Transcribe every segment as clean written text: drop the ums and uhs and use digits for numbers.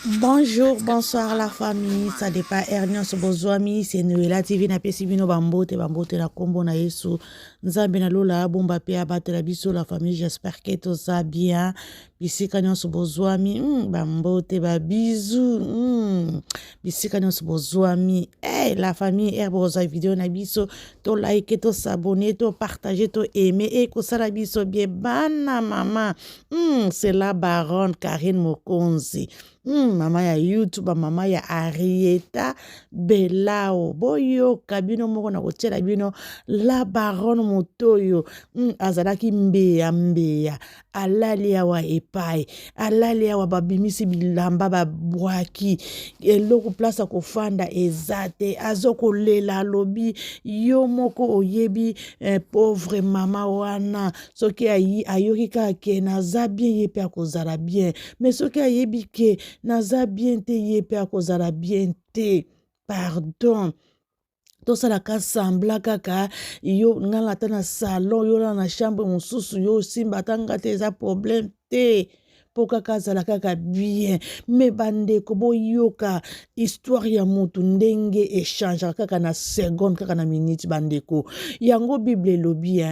Bonjour, bonsoir la famille, ça dépend Ernion Sobozwami, c'est Noëlla TV na pesi bino bambote na kombo na Yesu. Nzambe na lola bomba pe abate la biso la famille, j'espère que tout ça bien. Bisika nyon Sobozwami, bambote ba bisous. Bisika nyon Sobozwami. Hey, la famille herboza vidéo na biso, to like, to s'abonner, to partager, to aimer et ko sala biso bien bana mama. C'est la baronne Karine Mokonzi. Mama ya YouTube, mama ya Arieta Belao boyo kabino moko na kotiela bino la baronne motoyo azalaki mbeya alali awa epai alali awa babimisi bilamba babwaki eloko place kofanda ezate azokolela alobi yo moko oyebi pauvre mama wana soki ayoki kaka naza bien ye pe akozala bien mais soki ayebi ke naza bien te ye pe akozala bien te pardon tosalaka sambla kaka yo ngala ata na salon yo na chambre mosusu yo simba tanga te eza problème te po kaka azala kaka bien me bandeko boyoka histoire ya mutu ndenge échange kaka na seconde kaka na minute bandeko yango bible elobi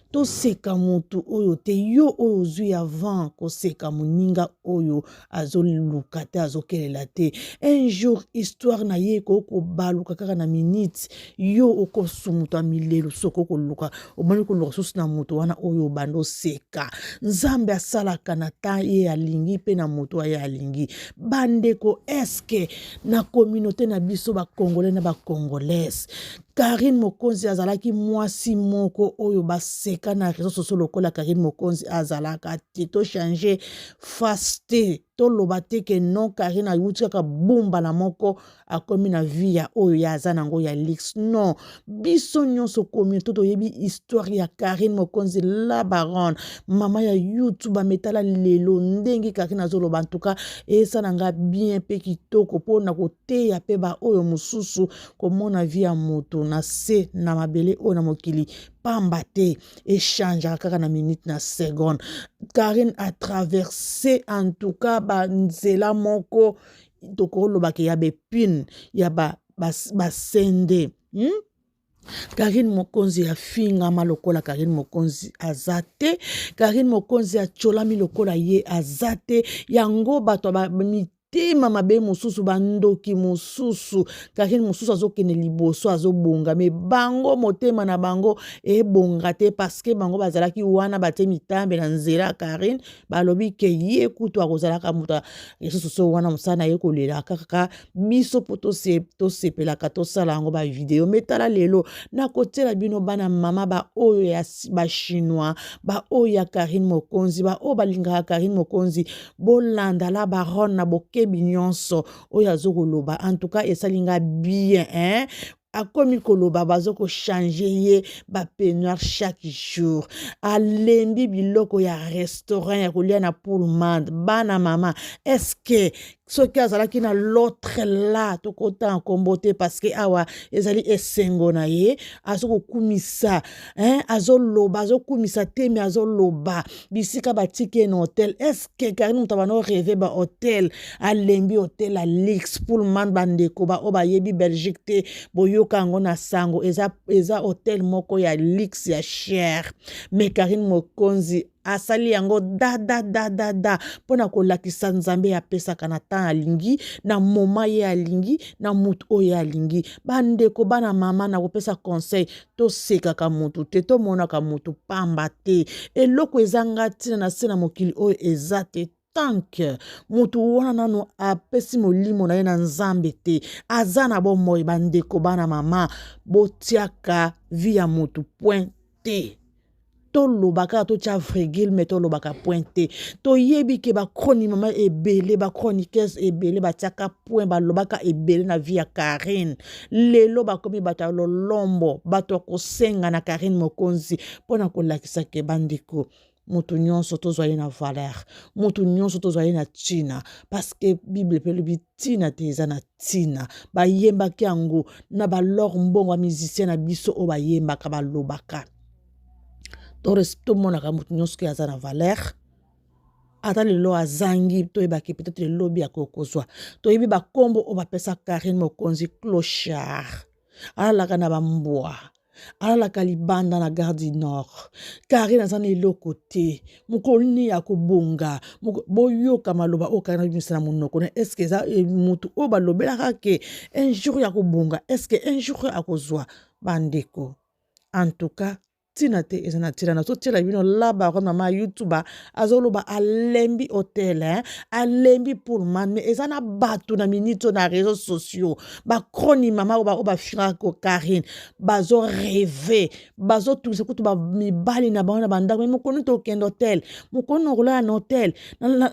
toseka mutu oyo te yo oyo ozwi avant koseka moninga oyo azoluka te azokelela te un jour histoire na ye kobaluka kaka na minute yo okosumuta milelo soko koluka omoni koluka susu na mutu wana oyo bando seka nzambe asalaka na ta ye alingi pe na mutu aye alingi bandeko eske na communauté na biso ba congolais na ba congolaise Karine Mokonzi azalaki mwasi moko oyo baseka na réseaux sociaux lokola Karine Mokonzi azalaka te to changer face te to loba te ke non Karine ayuti kaka bumba na moko akomi na vie ya oyo ya aza nango ya lix non biso nyonso communauté toyebi histoire ya Karine Mokonzi la baronne mama ya YouTube ametala lelo ndenge Karine azoloba en tout cas esalanga bien pe kitoko pona koteya pe ba oyo mususu komona vie ya moto na se na mabele o na mokili pamba te échange kaka na minute na seconde Karine a traversé en tout cas ba nzela moko tokolobaki ya bepine ya basende Karine Mokonzi afingama lokola Karine Mokonzi azate Karine Mokonzi acholami lokola ye azate yango bato tema mabe mosusu bandoki mosusu Karine mosusu azokene liboso azobonga me bango motema na bango ebonga te parce que bango bazalaki wana batemi tambe na nzela Karine balobi ke ye kutu akozalaka muta yesusu wana musana ye kolela kaka biso poto sepelaka tosala yango ba video metala lelo na kotela bino bana mama ba oyo ya ba chinois ba oyo ya Karine Mokonzi ba oyo balingaka Karine Mokonzi bolanda la baronne na boke binyonso oyo azokoloba en tout cas esalinga bien akomi koloba bazoko changer ye ba peignoir chaque jour alembi biloko ya restaurant ya kolia na pullman bana mama est-ce que soki azalaki na l'autre là tokota nkombo te parce que awa ezali esengo na ye azokokumisa azoloba azokumisa te me azoloba bisika batiki na hotel est-ce que Karine mutu abana rêve ba hotel alembi hotel a lix pullman bandeko ba oba yebi Belgique te boyoka yango na sango eza hotel moko ya lix ya cher mais Karine Mokonzi asali yango da pona kolakisa nzambe apesaka na temps alingi na moma ye alingi na mutu oyo alingi bandeko bana mama na kopesa conseil to sekaka mutu te to monaka mutu pamba te eloko ezanga tina na se na mokili oyo eza te tanke mutu wana nano apesi molimo na ye na nzambe te aza na bomoi bandeko bana mama botiaka vi ya mutu point te tolobaka totia vrigile me tolobaka pointe toyebi ke bakroni mama ebele bakroniqueuse ebele batiaka point balobaka ebele na vie ya Karine lelo bakomi bato ya lolombo bato kosenga na Karine Mokonzi mpona kolakisa ke bandeko mutu nyonso tozwa ye na valeur mutu nyonso tozwa ye na tina parce que bible pe lobi tina te eza na tina bayembaki yango na balor mbongo ya musicien na biso o bayembaka balobaka to monaka mutu nyonso ki aza na valeur ata lelo azangi toyebaki peut-être le lobby akokozwa toyebi bakombo o bapesa Karine Mokonzi clochard alalaka na bambwa alalaka libanda na Gare du Nord Karine aza na eloko te mokolo nini ya kobonga boyoka maloba o Karine abimisa na monoko na est-ce que eza mutu o balobelaka ke un jour ya kobonga est-ce que un jour akozwa bandeko en tout cas tina te ezana tira na so tira bino laba kwa mama YouTube azoloba alembi hotel alembi pour man mais ezana batu na minito na réseaux sociaux ba kroni mama o ba fira ko Karine bazo rêver bazo tout ce kutu ba mibali na bana banda mais mokonu to kendo hotel mokonu rola na hotel na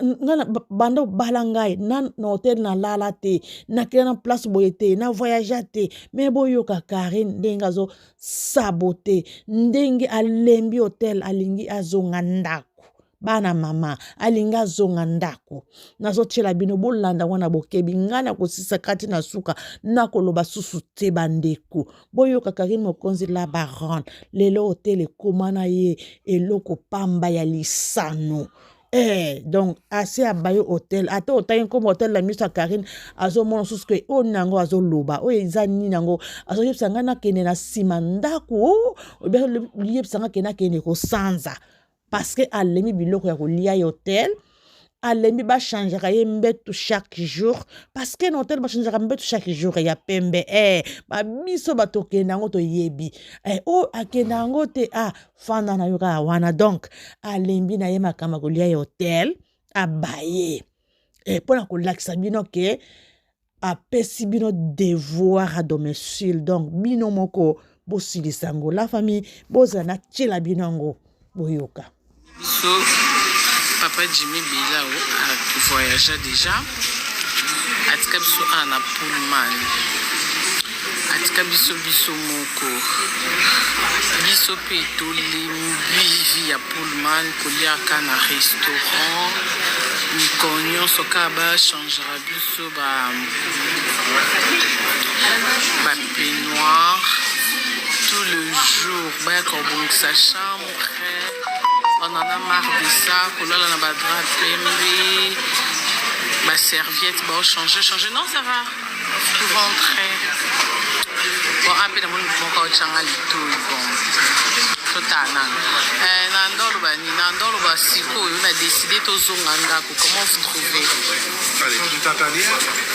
banda balangai na hotel na lala te na kena place boyete na voyager te mais boyoka Karine dengazo saboter ndenge alembi hotel alingi azonga ndako bana mama alingi azonga ndako nazotiela bino bolanda wana bokebi ngana kosisa kati na suka nakoloba susu te bandeko boyoka Karine Mokonzi la baronne lelo hotel ekomana ye eloko pamba ya lisano donc assez abayo hotel ata otaye comme hotel la miso Karine azo mona susu ke o nango azo loba o ezani nango azo yebsanga na kene na sima ndako o be yebsanga kena kene ko sanza parce que alemi biloko ya kolia hotel alembi ba changera ye mbetu chaque jour parce que l'hôtel ba changera mbetu chaque jour ya pembe ba biso batokenda ngo to yebi o akenda ngo te fanda na yoka wana donc alembi na ye makama kolia hotel abaye pona ko lakisa bino ke apesi bino devoir à domicile donc bino moko bosilisango la famille bozana tshela bino ngo boyoka so Papa Jimmy Bilao a voyagé déjà. Atika biso ana Pullman. Atika biso moko. Biso pe tolimbi ya Pullman kolia kana restaurant. Mikonyo soka ba changera biso ba peignoir tout le jour. Ba ko sa chambre. On en a marre de ça, kolala na ba drap pembe, ma serviette, bon changer. Non, ça va. Pour rentrer. Bon, après mon changa lito bon. Totana. Nandolo ba siko, on a décidé tozonga ndako. Comment vous trouvez? Allez, tu t'attendais?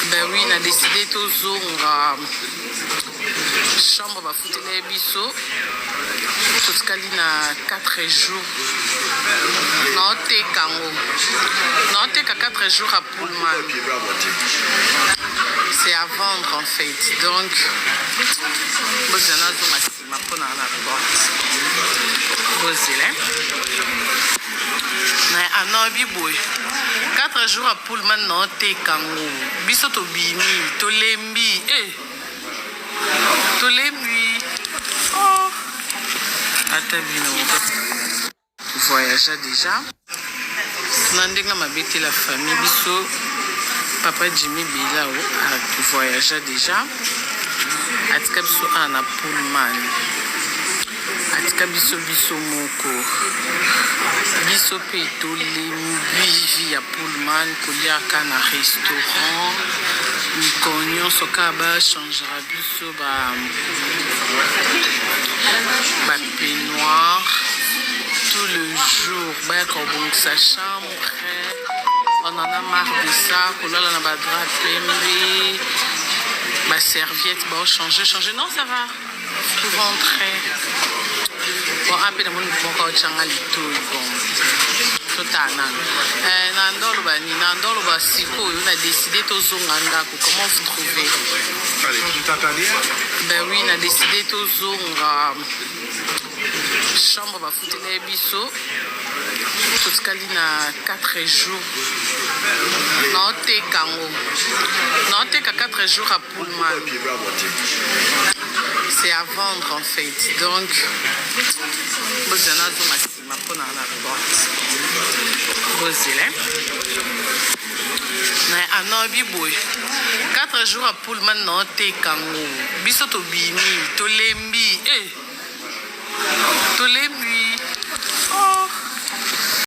Ben oui, on a décidé tozonga chambre ba futele biso. Toskali na 4 jours. Non, t'es qu'à 4 jours à Pullman. C'est à vendre en fait. Donc, ma porte. 4 jours à Pullman, non, t'es kango. Biso to bimi, to lembi. To lembi. Oh. Voyagea déjà. Nandenga mabete la famille biso Papa Jimmy Bilao a voyagé déjà. Atika biso ana Pullman. Atika biso moko. Biso pe tolimbi ya Pullman kolia kana restaurant. Mikonyo soka ba changera biso ba peignoir tout le jour. Ba ko sa chambre. On en a marre de ça, kolala na ba drap pembe, ma serviette, bon changer. Non, ça va. Pour rentrer. Bon, après mon changa lito bon. Totana. Nandolo ba siko, on a décidé tozonga ndako. Comment vous trouvez? Allez, tu t'attendais? Ben oui, on a décidé tozonga chambre ba futele biso. Toskali na 4 jours. Non, t'es qu'à 4 jours à Pullman. C'est à vendre en fait. Donc, ma porte. 4 jours à Pullman, non, t'es kango. Biso to bimi, to lembi. To lembi.